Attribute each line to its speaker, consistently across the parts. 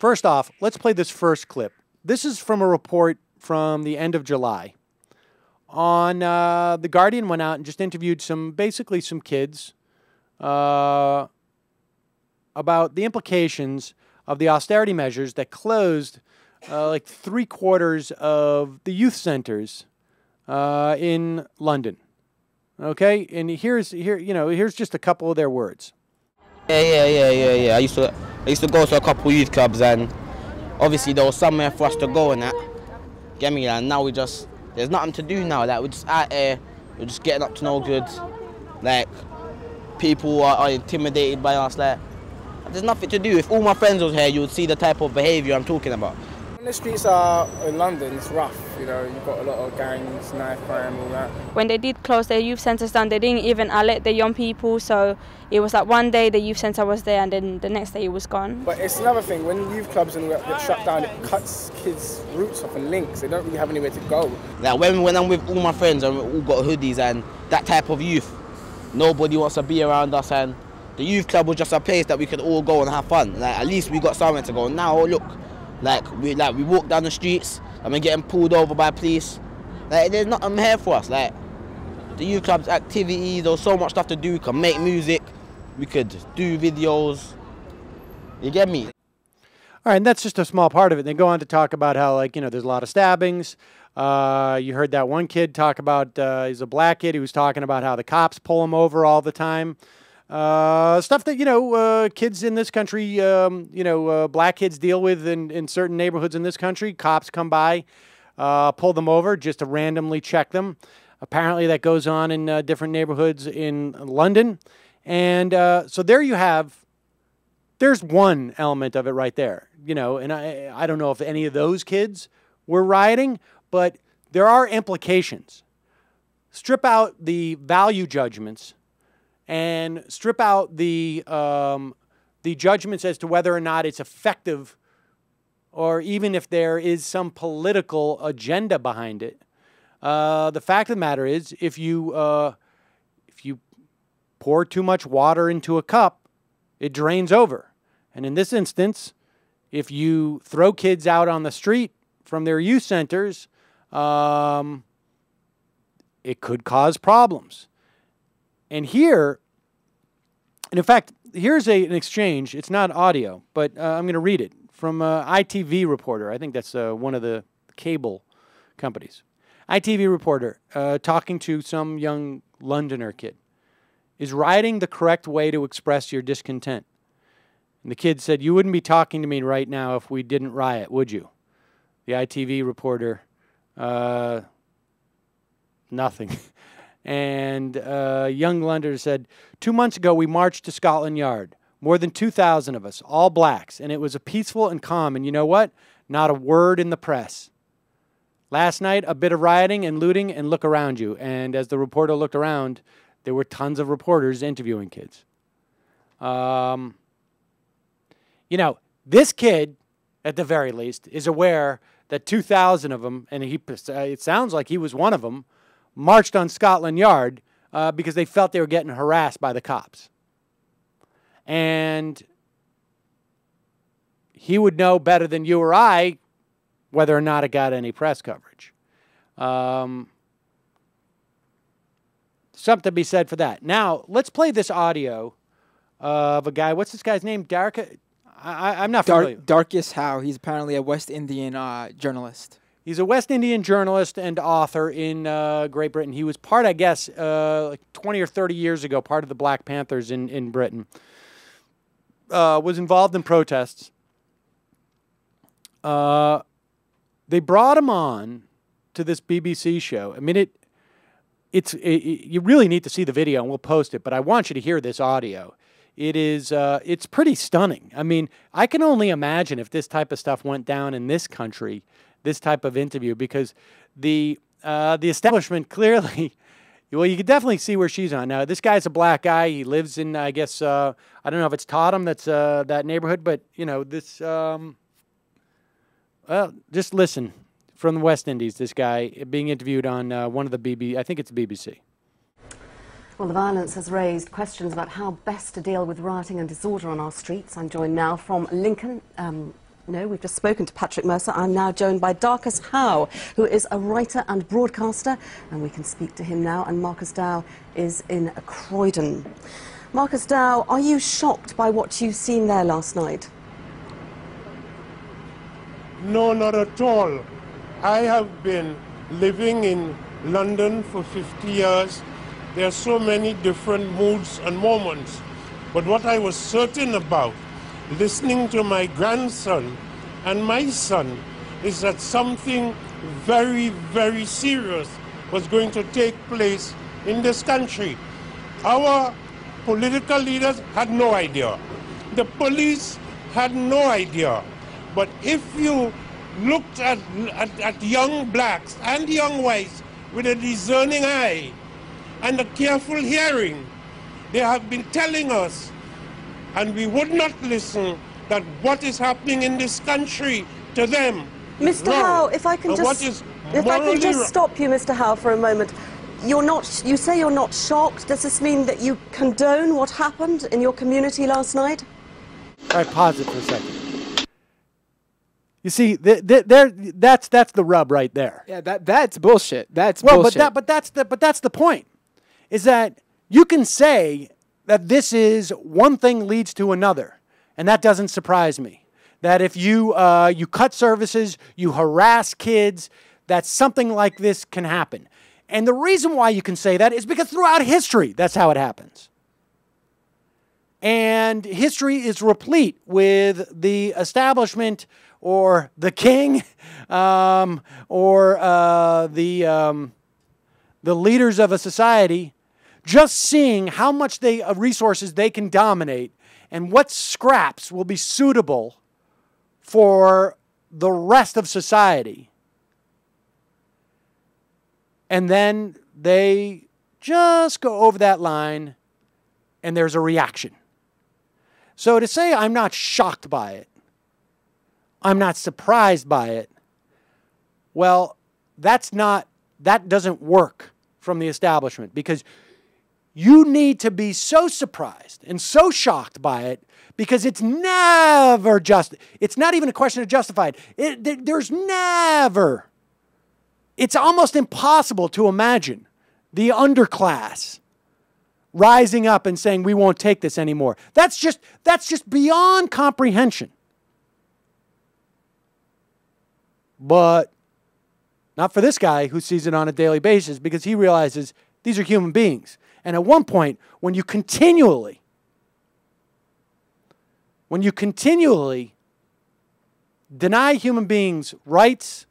Speaker 1: First off, let's play this first clip. This is from a report from the end of July. The Guardian went out and just interviewed basically some kids about the implications of the austerity measures that closed like 3/4 of the youth centers in London. Okay, and here's just a couple of their words.
Speaker 2: Yeah. I used to go to a couple youth clubs, and obviously there was somewhere for us to go and that. Get me? And now there's nothing to do now. Like, we're just out there, we're just getting up to no good. Like, people are intimidated by us. Like, there's nothing to do. If all my friends was here, you would see the type of behaviour I'm talking about.
Speaker 3: When the streets are in London, it's rough, you know, you've got a lot of gangs, knife crime, all that.
Speaker 4: When they did close their youth centres down, they didn't even let the young people, so it was like one day the youth centre was there and then the next day it was gone.
Speaker 3: But it's another thing, when youth clubs get shut down, it cuts kids' roots off and links, they don't really have anywhere to go.
Speaker 2: Like, when I'm with all my friends and we all got hoodies and that type of youth, nobody wants to be around us, and the youth club was just a place that we could all go and have fun. Like, at least we got somewhere to go. Now, look. We walk down the streets and we're getting pulled over by police. Like, there's nothing here for us. Like, the youth club's activities, there's so much stuff to do. We can make music, we could do videos. You get me?
Speaker 1: All right, and that's just a small part of it. They go on to talk about how, like, there's a lot of stabbings. You heard that one kid talk about, he's a black kid, he was talking about how the cops pull him over all the time. Stuff that, kids in this country, black kids deal with in certain neighborhoods in this country. Cops come by, pull them over just to randomly check them. Apparently that goes on in different neighborhoods in London. And so there you have, there's one element of it right there. And I don't know if any of those kids were rioting, but there are implications. Strip out the value judgments and strip out the judgments as to whether or not it's effective, or even if there is some political agenda behind it. The fact of the matter is, if you pour too much water into a cup, it drains over. And in this instance, if you throw kids out on the street from their youth centers, it could cause problems. And in fact, here's an exchange. It's not audio, but I'm going to read it from ITV reporter. I think that's one of the cable companies. ITV reporter talking to some young Londoner kid. Is rioting the correct way to express your discontent? And the kid said, you wouldn't be talking to me right now if we didn't riot, would you? The ITV reporter, nothing. And young Londoner said, 2 months ago we marched to Scotland Yard. More than 2,000 of us, all blacks. And it was peaceful and calm. And you know what? Not a word in the press. Last night, a bit of rioting and looting, and look around you. And as the reporter looked around, there were tons of reporters interviewing kids. This kid, at the very least, is aware that 2,000 of them, and it sounds like he was one of them, marched on Scotland Yard because they felt they were getting harassed by the cops. And he would know better than you or I whether or not it got any press coverage. Something to be said for that. Now, let's play this audio of a guy. What's this guy's name? Darcus? I'm not familiar.
Speaker 5: Darcus Howe. He's apparently a West Indian journalist.
Speaker 1: He's a West Indian journalist and author in Great Britain. He was part, I guess, like 20 or 30 years ago, part of the Black Panthers in Britain. Was involved in protests. They brought him on to this BBC show. I mean, you really need to see the video, and we'll post it, but I want you to hear this audio. It's pretty stunning. I mean, I can only imagine if this type of stuff went down in this country, this type of interview, because the establishment clearly, well, you can definitely see where she's on. Now, this guy's a black guy. He lives in, I guess, I don't know if it's Tottenham, that's that neighborhood, but, this, well, just listen. From the West Indies, this guy being interviewed on one of the BBC, I think it's BBC.
Speaker 6: Well, the violence has raised questions about how best to deal with rioting and disorder on our streets. I'm joined now from Lincoln No, we've just spoken to Patrick Mercer. I'm now joined by Darcus Howe, who is a writer and broadcaster, and we can speak to him now. And Marcus Dow is in Croydon. Marcus Dow, are you shocked by what you've seen there last night?
Speaker 7: No, not at all. I have been living in London for 50 years. There are so many different moods and moments. But what I was certain about, listening to my grandson and my son, is that something very, very serious was going to take place in this country. Our political leaders had no idea. The police had no idea. But if you looked at young blacks and young whites with a discerning eye and a careful hearing, they have been telling us, and we would not listen, that what is happening in this country to them is
Speaker 6: Mr.
Speaker 7: wrong.
Speaker 6: Howe, if I can just stop you, Mr. Howe, for a moment. You say you're not shocked. Does this mean that you condone what happened in your community last night?
Speaker 1: All right, pause it for a second. You see, that's the rub right there.
Speaker 5: Yeah, that's bullshit. That's bullshit.
Speaker 1: But that's the point, is that you can say that this is one thing leads to another, and that doesn't surprise me. That if you you cut services, you harass kids, that something like this can happen. And the reason why you can say that is because throughout history, that's how it happens. And history is replete with the establishment or the king or the leaders of a society just seeing how much resources they can dominate and what scraps will be suitable for the rest of society. And then they just go over that line and there's a reaction. So to say I'm not shocked by it, I'm not surprised by it, well, that doesn't work from the establishment, because you need to be so surprised and so shocked by it because it's never it's not even a question of justified. There's never, it's almost impossible to imagine the underclass rising up and saying, we won't take this anymore. That's just beyond comprehension. But not for this guy who sees it on a daily basis, because he realizes these are human beings. And at one point, when you continually deny human beings rights,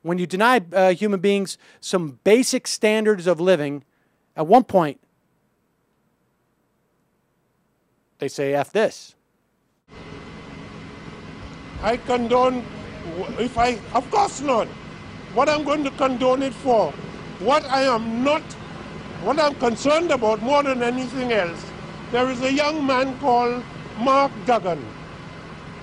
Speaker 1: when you deny human beings some basic standards of living, at one point, they say, F this.
Speaker 7: I condone, of course not. What I'm going to condone it for, what I'm concerned about more than anything else, there is a young man called Mark Duggan.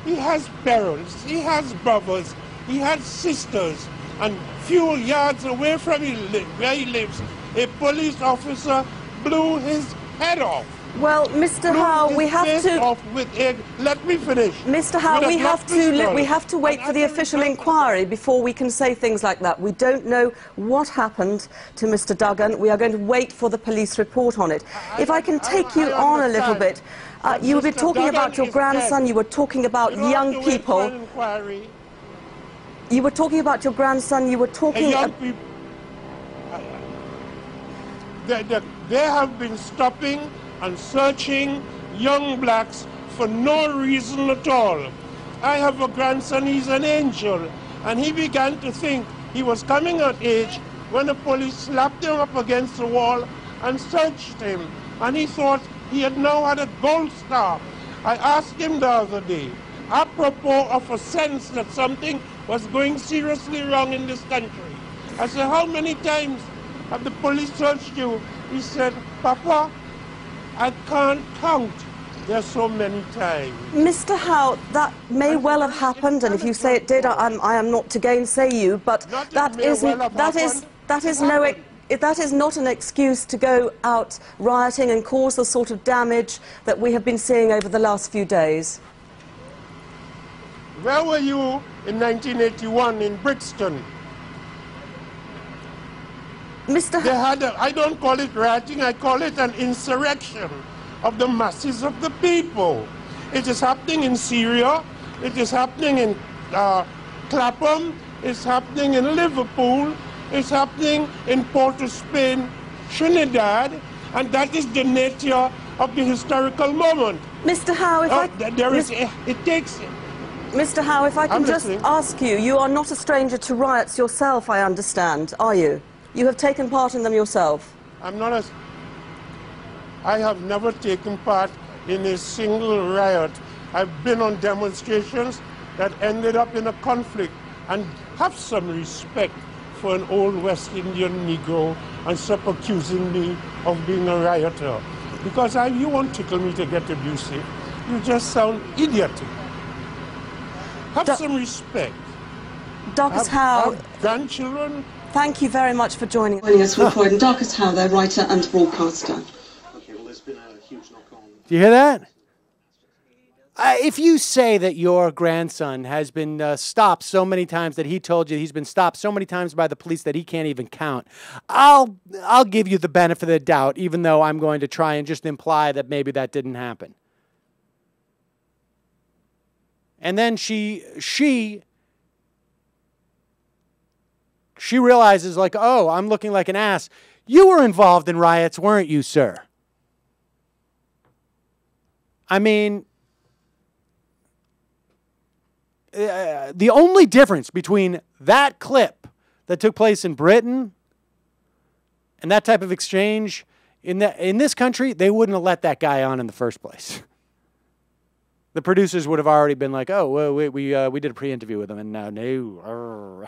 Speaker 7: He has parents, he has brothers, he has sisters, and few yards away from where he lives, a police officer blew his head off.
Speaker 6: Well, Mr. Howe, we have to.
Speaker 7: Let me finish.
Speaker 6: Mr. Howe, we have to wait for the official inquiry before we can say things like that. We don't know what happened to Mr. Duggan. We are going to wait for the police report on it. If I can take you on a little bit, you were talking about your grandson. You were talking about young people. You were talking about your grandson. You were talking.
Speaker 7: They have been stopping and searching young blacks for no reason at all. I have a grandson, he's an angel, and he began to think he was coming of age when the police slapped him up against the wall and searched him, and he thought he had now had a gold star. I asked him the other day, apropos of a sense that something was going seriously wrong in this country. I said, how many times have the police searched you? He said, Papa, I can't count. There's so many times.
Speaker 6: Mr. Howe, that may well have happened, and if you say it did, I am not to gainsay you, but that is not an excuse to go out rioting and cause the sort of damage that we have been seeing over the last few days.
Speaker 7: Where were you in 1981 in Brixton?
Speaker 6: Mr.
Speaker 7: They had I don't call it rioting, I call it an insurrection of the masses of the people. It is happening in Syria, it is happening in Clapham, it's happening in Liverpool, it's happening in Port of Spain, Trinidad, and that is the nature of the historical moment.
Speaker 6: Mr. Howe, if
Speaker 7: it takes...
Speaker 6: Mr. Howe, if I can just
Speaker 7: listening.
Speaker 6: ask you, you are not a stranger to riots yourself, I understand, are you? You have taken part in them yourself.
Speaker 7: I have never taken part in a single riot. I've been on demonstrations that ended up in a conflict, and have some respect for an old West Indian Negro and stop accusing me of being a rioter. Because you won't tickle me to get abusive. You just sound idiotic. Have some respect.
Speaker 6: Darcus Howe,
Speaker 7: have grandchildren.
Speaker 6: thank you very much for joining us. And Darcus Howe, their writer and broadcaster.
Speaker 8: Okay, well, there's been a huge knock-on.
Speaker 1: Do you hear that? If you say that your grandson has been stopped so many times that he told you he's been stopped so many times by the police that he can't even count, I'll give you the benefit of the doubt, even though I'm going to try and just imply that maybe that didn't happen. And then she realizes, like, oh, I'm looking like an ass. You were involved in riots, weren't you, sir? I mean, the only difference between that clip that took place in Britain and that type of exchange in this country, they wouldn't have let that guy on in the first place. The producers would have already been like, "Oh, well, we did a pre-interview with him, and now no."